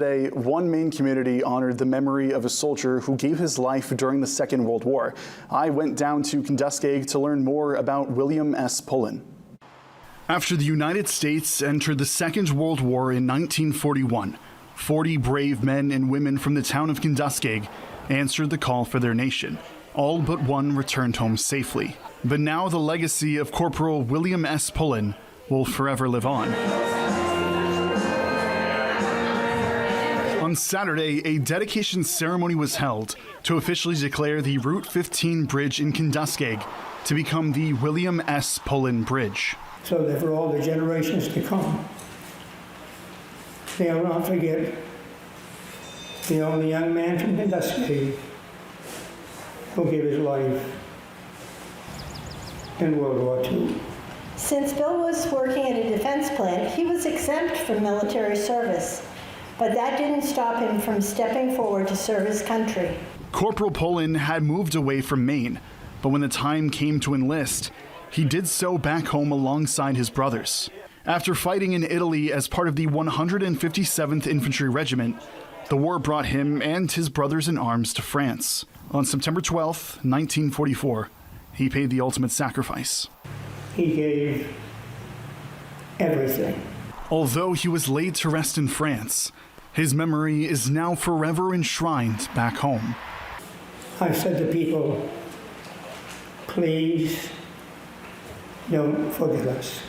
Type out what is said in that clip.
Today, one Maine community honored the memory of a soldier who gave his life during the Second World War. I went down to Kenduskeag to learn more about William S. Pullen. After the United States entered the Second World War in 1941, 40 brave men and women from the town of Kenduskeag answered the call for their nation. All but one returned home safely. But now the legacy of Corporal William S. Pullen will forever live on. On Saturday, a dedication ceremony was held to officially declare the Route 15 bridge in Kenduskeag to become the William S. Pullen Bridge. So that for all the generations to come, they'll not forget the only young man from Kenduskeag who gave his life in World War II. Since Bill was working at a defense plant, he was exempt from military service. But that didn't stop him from stepping forward to serve his country. Corporal Pullen had moved away from Maine, but when the time came to enlist, he did so back home alongside his brothers. After fighting in Italy as part of the 157th Infantry Regiment, the war brought him and his brothers in arms to France. On September 12, 1944, he paid the ultimate sacrifice. He gave everything. Although he was laid to rest in France, his memory is now forever enshrined back home. I said to people, please don't forget us.